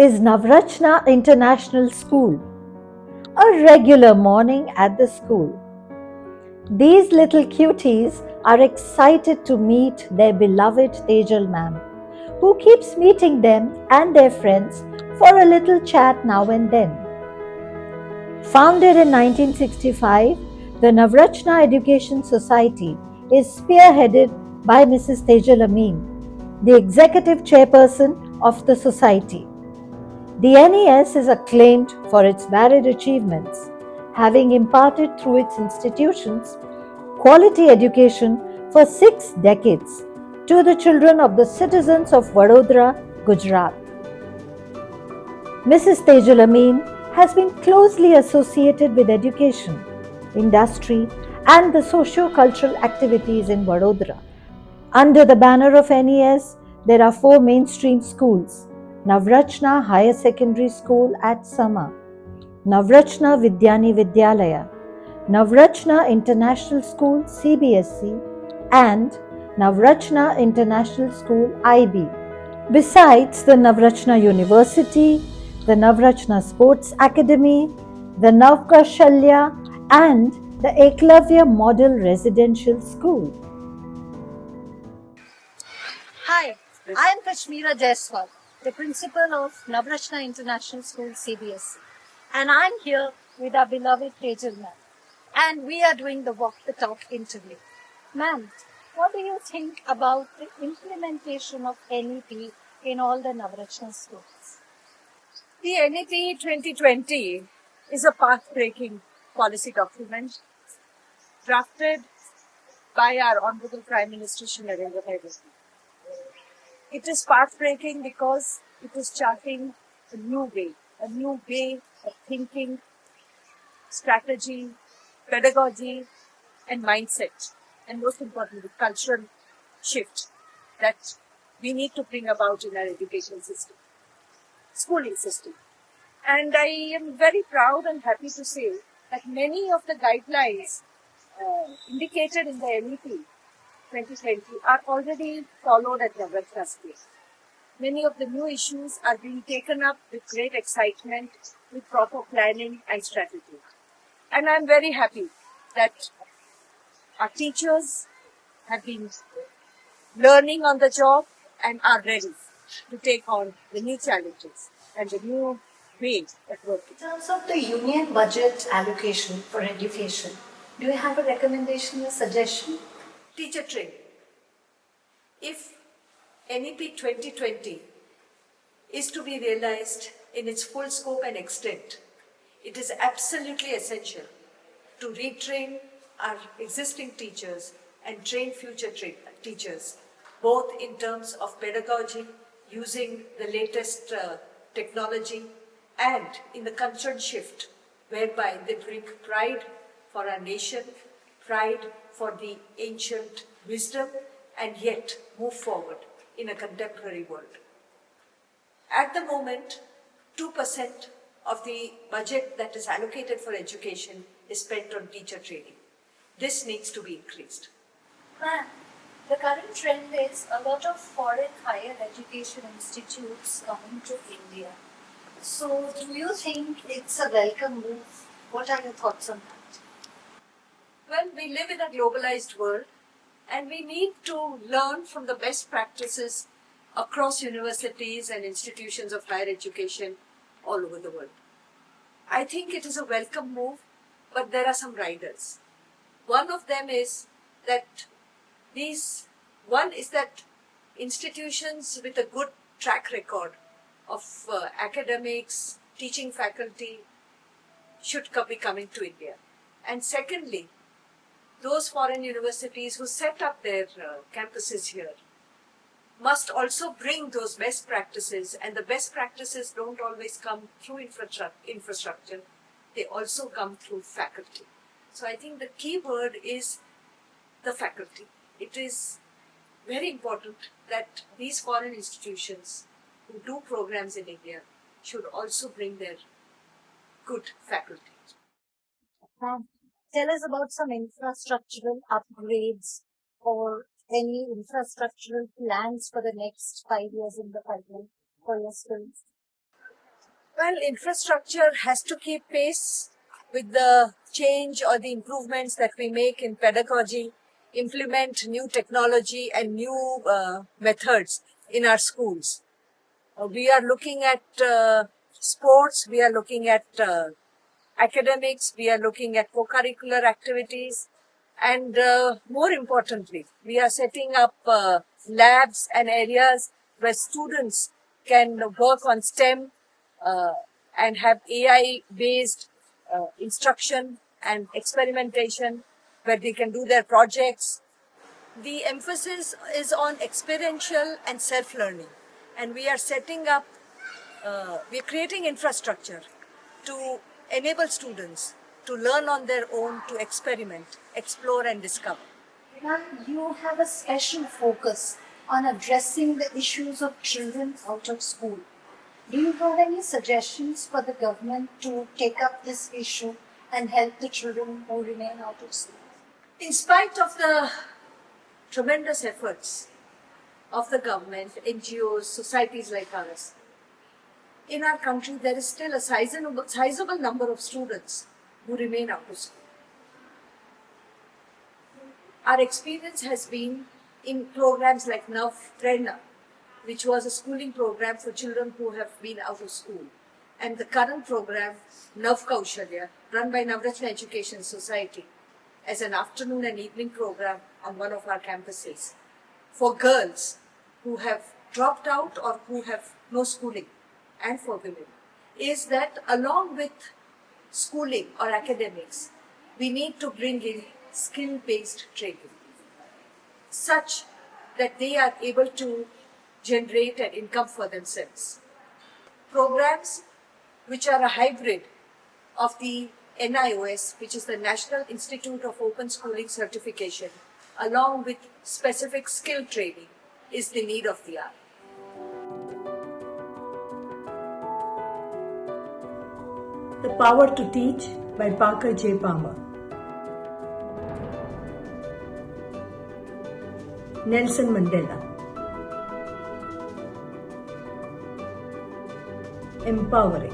is Navrachna International School, a regular morning at the school. These little cuties are excited to meet their beloved Tejal ma'am, who keeps meeting them and their friends for a little chat now and then. Founded in 1965, the Navrachna Education Society is spearheaded by Mrs. Tejal Amin, the executive chairperson of the society. The NES is acclaimed for its varied achievements, having imparted through its institutions quality education for 6 decades to the children of the citizens of Vadodara, Gujarat. Mrs. Tejal Amin has been closely associated with education, industry, and the socio-cultural activities in Vadodara. Under the banner of NES, there are 4 mainstream schools: Navrachna Higher Secondary School at Sama, Navrachna Vidyani Vidyalaya, Navrachna International School CBSE, and Navrachna International School IB. Besides the Navrachna University, the Navrachna Sports Academy, the Navkashalya, and the Eklavya Model Residential School. Hi, I am Kashmira Jaiswal, the principal of Navrachna International School CBSE, and I'm here with our beloved Tejal ma'am, and we are doing the Walk the Talk interview. Ma'am, what do you think about the implementation of NEP in all the Navrachna schools? The NEP 2020 is a path-breaking policy document drafted by our Honorable Prime Minister Shri Narendra Modi. It is path-breaking because it is charting a new way of thinking, strategy, pedagogy, and mindset, and most importantly, cultural shift that we need to bring about in our education system, schooling system. And I am very proud and happy to say that many of the guidelines indicated in the NEP 2020 are already followed at Navrachna School. Many of the new issues are being taken up with great excitement, with proper planning and strategy. And I'm very happy that our teachers have been learning on the job and are ready to take on the new challenges and the new ways of working. In terms of the union budget allocation for education, do you have a recommendation or suggestion? Teacher training. If NEP 2020 is to be realized in its full scope and extent, it is absolutely essential to retrain our existing teachers and train future teachers, both in terms of pedagogy, using the latest technology, and in the cultural shift, whereby they bring pride for our nation, pride for the ancient wisdom, and yet move forward in a contemporary world. At the moment, 2% of the budget that is allocated for education is spent on teacher training. This needs to be increased. Ma'am, the current trend is a lot of foreign higher education institutes coming to India. So, do you think it's a welcome move? What are your thoughts on that? Well, we live in a globalized world, and we need to learn from the best practices across universities and institutions of higher education all over the world. I think it is a welcome move, but there are some riders. One of them is that institutions with a good track record of academics, teaching faculty should be coming to India. And secondly, those foreign universities who set up their campuses here must also bring those best practices, and the best practices don't always come through infrastructure, they also come through faculty. So I think the key word is the faculty. It is very important that these foreign institutions who do programs in India should also bring their good faculty. Tell us about some infrastructural upgrades or any infrastructural plans for the next 5 years in the pipeline for your schools. Well, infrastructure has to keep pace with the change or the improvements that we make in pedagogy, implement new technology and new methods in our schools. We are looking at sports, we are looking at academics, we are looking at co-curricular activities, and more importantly, we are setting up labs and areas where students can work on STEM and have AI-based instruction and experimentation where they can do their projects. The emphasis is on experiential and self-learning, and we are setting up, we are creating infrastructure to enable students to learn on their own, to experiment, explore and discover. Now, you have a special focus on addressing the issues of children out of school. Do you have any suggestions for the government to take up this issue and help the children who remain out of school? In spite of the tremendous efforts of the government, NGOs, societies like ours, in our country there is still a sizable number of students who remain out of school. Our experience has been in programs like Nav Prerna, which was a schooling program for children who have been out of school, and the current program, Nav Kaushalya, run by Navratna Education Society, as an afternoon and evening program on one of our campuses for girls who have dropped out or who have no schooling, and for women, is that along with schooling or academics, we need to bring in skill-based training such that they are able to generate an income for themselves. Programs which are a hybrid of the NIOS, which is the National Institute of Open Schooling Certification, along with specific skill training, is the need of the hour. The Power to Teach by Parker J. Palmer. Nelson Mandela. Empowering.